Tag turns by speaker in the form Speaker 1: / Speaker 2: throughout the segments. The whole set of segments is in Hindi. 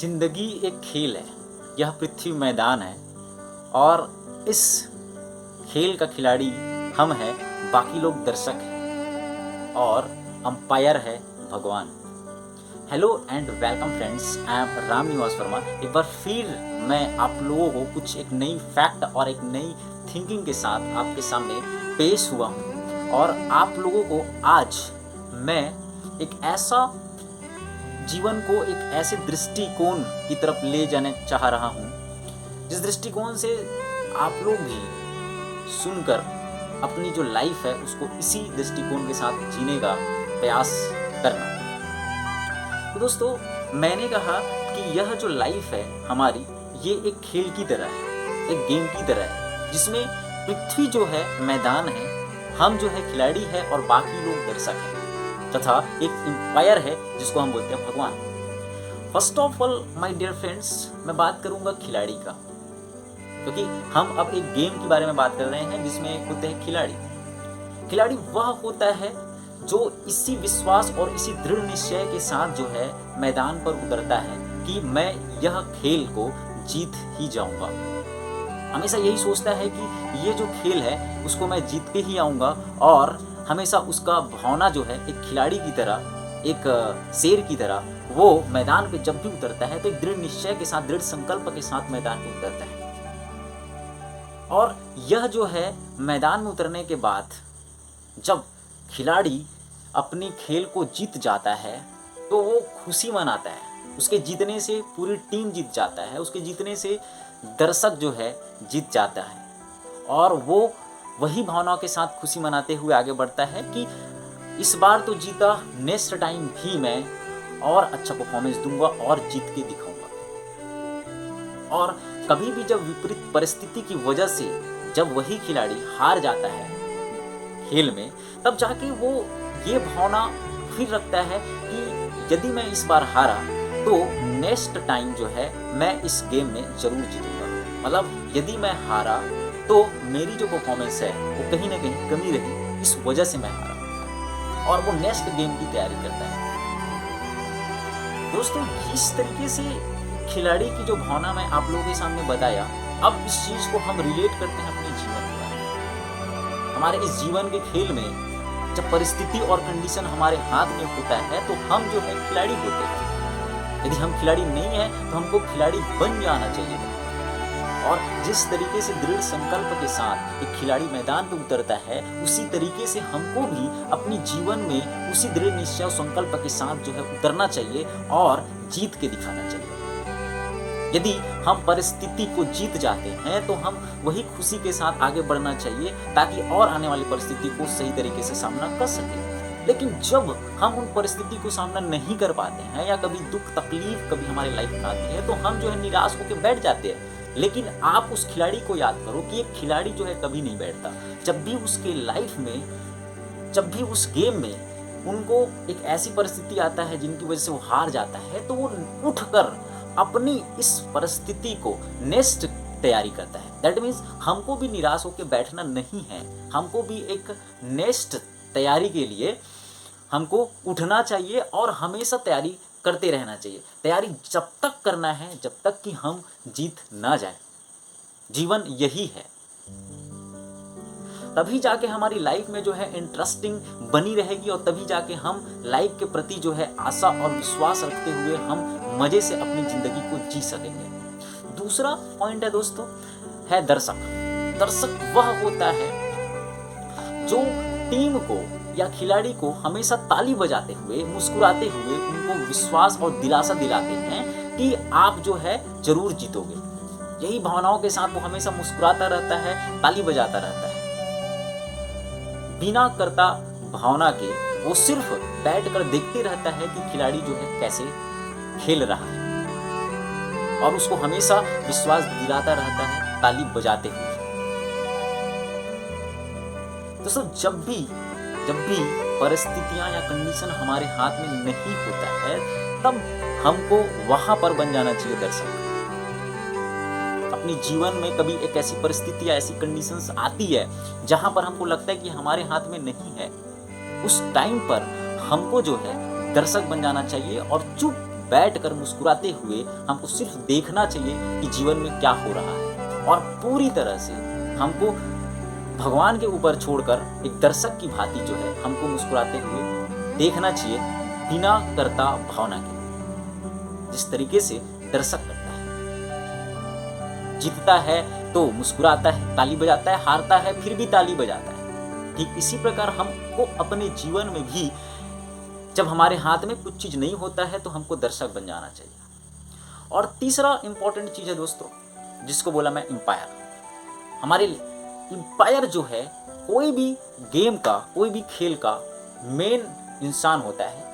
Speaker 1: जिंदगी एक खेल है, यह पृथ्वी मैदान है और इस खेल का खिलाड़ी हम हैं, बाकी लोग दर्शक हैं और अंपायर है भगवान। Hello and welcome friends, I am Ram Niwas Verma. एक बार फिर मैं आप लोगों को कुछ एक नई फैक्ट और एक नई थिंकिंग के साथ आपके सामने पेश हुआ हूँ और आप लोगों को आज मैं एक ऐसा जीवन को एक ऐसे दृष्टिकोण की तरफ ले जाने चाह रहा हूँ जिस दृष्टिकोण से आप लोग भी सुनकर अपनी जो लाइफ है उसको इसी दृष्टिकोण के साथ जीने का प्रयास करना। तो दोस्तों, मैंने कहा कि यह जो लाइफ है हमारी, ये एक खेल की तरह है, एक गेम की तरह है, जिसमें पृथ्वी जो है मैदान है, हम जो है खिलाड़ी है और बाकी लोग दर्शक हैं, तथा एक एम्पायर है जिसको हम बोलते हैं भगवान। First of all my dear friends, मैं बात करूंगा खिलाड़ी का, क्योंकि हम अब एक गेम के बारे में बात कर रहे हैं जिसमें होते हैं खिलाड़ी। खिलाड़ी वह होता है जो इसी विश्वास और इसी दृढ़ निश्चय के साथ जो है मैदान पर उतरता है कि मैं यह खेल को जीत ही जाऊंगा। हमेशा यही सोचता है कि ये जो खेल है उसको मैं जीत के ही आऊंगा और हमेशा उसका भावना जो है एक खिलाड़ी की तरह, एक शेर की तरह, वो मैदान पे जब भी उतरता है तो एक दृढ़ निश्चय के साथ, दृढ़ संकल्प के साथ मैदान पे उतरता है। और यह जो है मैदान में उतरने के बाद जब खिलाड़ी अपनी खेल को जीत जाता है तो वो खुशी मनाता है। उसके जीतने से पूरी टीम जीत जाता है, उसके जीतने से दर्शक जो है जीत जाता है और वो वही भावनाओं के साथ खुशी मनाते हुए आगे बढ़ता है कि इस बार तो जीता, नेक्स्ट टाइम भी मैं और अच्छा परफॉर्मेंस दूंगा और जीत के दिखाऊंगा। और कभी भी जब विपरीत परिस्थिति की वजह से जब वही खिलाड़ी हार जाता है खेल में, तब जाके वो ये भावना फिर रखता है कि यदि मैं इस बार हारा तो नेक्स्ट टाइम जो है मैं इस गेम में जरूर जीतूंगा। मतलब यदि मैं हारा तो मेरी जो परफॉर्मेंस है वो कहीं ना कहीं कमी रही, इस वजह से मैं हारा, और वो नेक्स्ट गेम की तैयारी करता है। दोस्तों, इस तरीके से खिलाड़ी की जो भावना मैं आप लोगों के सामने बताया, अब इस चीज को हम रिलेट करते हैं अपने जीवन में। हमारे इस जीवन के खेल में जब परिस्थिति और कंडीशन हमारे हाथ में होता है तो हम जो है खिलाड़ी होते हैं। यदि हम खिलाड़ी नहीं है तो हमको खिलाड़ी बन जाना चाहिए। और जिस तरीके से दृढ़ संकल्प के साथ एक खिलाड़ी मैदान पर उतरता है, उसी तरीके से हमको भी अपनी जीवन में उसी दृढ़ निश्चय और संकल्प के साथ जो है उतरना चाहिए और जीत के दिखाना चाहिए। यदि हम परिस्थिति को जीत जाते हैं तो हम वही खुशी के साथ आगे बढ़ना चाहिए ताकि और आने वाली परिस्थिति को सही तरीके से सामना कर सके। लेकिन जब हम उन परिस्थिति को सामना नहीं कर पाते हैं या कभी दुख तकलीफ कभी हमारे लाइफ में आती है तो हम जो है निराश होकर बैठ जाते हैं। लेकिन आप उस खिलाड़ी को याद करो कि एक खिलाड़ी जो है कभी नहीं बैठता। जब भी उसके लाइफ में, जब भी उस गेम में उनको एक ऐसी परिस्थिति आता है जिनकी वजह से वो हार जाता है, तो वो उठकर अपनी इस परिस्थिति को नेक्स्ट तैयारी करता है। दैट मीन्स हमको भी निराश होकर बैठना नहीं है, हमको भी एक नेक्स्ट तैयारी के लिए हमको उठना चाहिए और हमेशा तैयारी करते रहना चाहिए। तैयारी जब तक करना है जब तक कि हम जीत ना जाए। जीवन यही है, तभी जाके हमारी लाइफ में जो है इंटरेस्टिंग बनी रहेगी और तभी जाके हम लाइफ के प्रति जो है आशा और विश्वास रखते हुए हम मजे से अपनी जिंदगी को जी सकेंगे। दूसरा पॉइंट है दोस्तों, है दर्शक। दर्शक वह होता है जो टीम को या खिलाड़ी को हमेशा ताली बजाते हुए, मुस्कुराते हुए उनको विश्वास और दिलासा दिलाते हैं कि आप जो है जरूर जीतोगे। यही भावनाओं के साथ वो हमेशा मुस्कुराता रहता है, ताली बजाता रहता है। बिना करता भावना के वो सिर्फ बैठकर देखते रहता है कि खिलाड़ी जो है कैसे खेल रहा है और उसको हमेशा विश्वास दिलाता रहता है ताली बजाते हुए। दोस्तों, जब भी परिस्थितियां या कंडीशन हमारे हाथ में नहीं होता है तब हमको वहां पर बन जाना चाहिए दर्शक। अपने जीवन में कभी एक ऐसी परिस्थिति या ऐसी कंडीशंस आती है जहां पर हमको लगता है कि हमारे हाथ में नहीं है, उस टाइम पर हमको जो है दर्शक बन जाना चाहिए और बैठकर मुस्कुराते हुए हमको सिर्फ देखना चाहिए कि जीवन में क्या हो रहा है, और पूरी तरह से हमको भगवान के ऊपर छोड़कर एक दर्शक की भांति जो है हमको मुस्कुराते हुए देखना चाहिए, बिना कर्ता भावना के, जिस तरीके से दर्शक करता है। जीतता है तो मुस्कुराता है, ताली बजाता है, हारता है फिर भी ताली बजाता है। ठीक इसी प्रकार हमको अपने जीवन में भी जब हमारे हाथ में कुछ चीज नहीं होता है तो हमको दर्शक बन जाना चाहिए। और तीसरा इंपॉर्टेंट चीज है दोस्तों, जिसको बोला मैं एम्पायर। हमारे एम्पायर जो है कोई भी गेम का, कोई भी खेल का मेन इंसान होता है,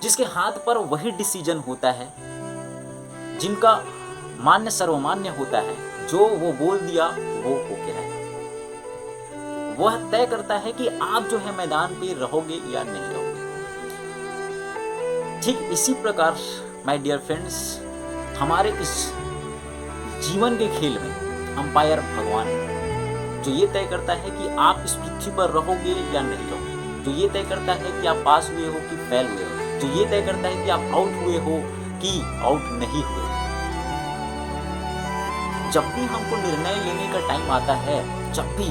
Speaker 1: जिसके हाथ पर वही डिसीजन होता है, जिनका मान्य सर्वमान्य होता है, जो वो बोल दिया वो होके रहेगा। वह तय करता है कि आप जो है मैदान पे रहोगे या नहीं रहोगे। ठीक इसी प्रकार माय डियर फ्रेंड्स, हमारे इस जीवन के खेल में अंपायर भगवान है, जो ये तय करता है कि आप इस पृथ्वी पर रहोगे या नहीं रहोगे, जो ये तय करता है कि आप पास हुए हो कि फेल हुए हो, जो ये तय करता है कि आप आउट हुए हो कि आउट नहीं हुए। जब भी हमको निर्णय लेने का टाइम आता है, जब भी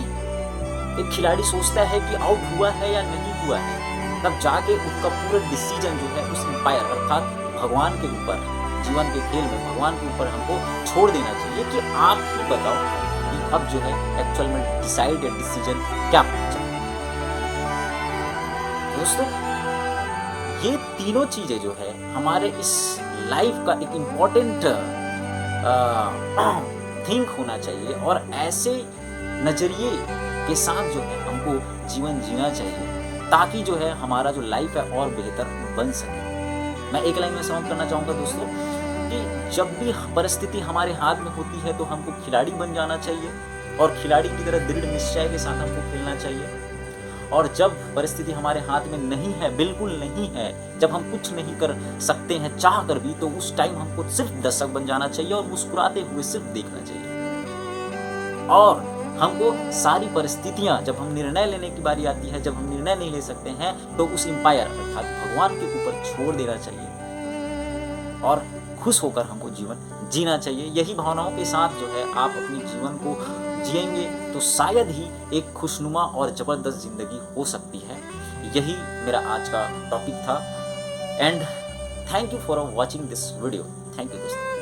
Speaker 1: एक खिलाड़ी सोचता है कि आउट हुआ है या नहीं हुआ है, तब जाके उसका पूरा डिसीजन जो है उस एम्पायर अर्थात भगवान के ऊपर, जीवन के खेल में भगवान के ऊपर हमको छोड़ देना चाहिए कि आप ही बताओ कि अब जो है एक्चुअल में डिसाइड या डिसीजन क्या होना चाहिए। दोस्तों, ये तीनों चीजें जो है हमारे इस लाइफ का एक इम्पोर्टेंट थिंक होना चाहिए, और ऐसे नजरिए के साथ जो है हमको जीवन जीना चाहिए, ताकि जो है हमारा जो लाइफ है और बेहतर बन सके। मैं एक लाइन में समाप्त करना चाहूँगा दोस्तों कि जब भी परिस्थिति हमारे हाथ में होती है तो हमको खिलाड़ी बन जाना चाहिए, और खिलाड़ी की तरह दृढ़ निश्चय के साथ हमको खेलना चाहिए। और जब परिस्थिति हमारे हाथ में नहीं है, बिल्कुल नहीं है, जब हम कुछ नहीं कर सकते हैं चाह कर भी, तो उस टाइम हमको सिर्फ दर्शक बन जाना चाहिए और मुस्कुराते हुए सिर्फ देखना चाहिए। और हमको सारी परिस्थितियां, जब हम निर्णय लेने की बारी आती है, जब हम निर्णय नहीं ले सकते हैं, तो उस एम्पायर अर्थात भगवान के ऊपर छोड़ देना चाहिए और खुश होकर हमको जीवन जीना चाहिए। यही भावनाओं के साथ जो है आप अपने जीवन को जिएंगे तो शायद ही एक खुशनुमा और ज़बरदस्त ज़िंदगी हो सकती है। यही मेरा आज का टॉपिक था, and thank you for watching this video. Thank you दोस्तों।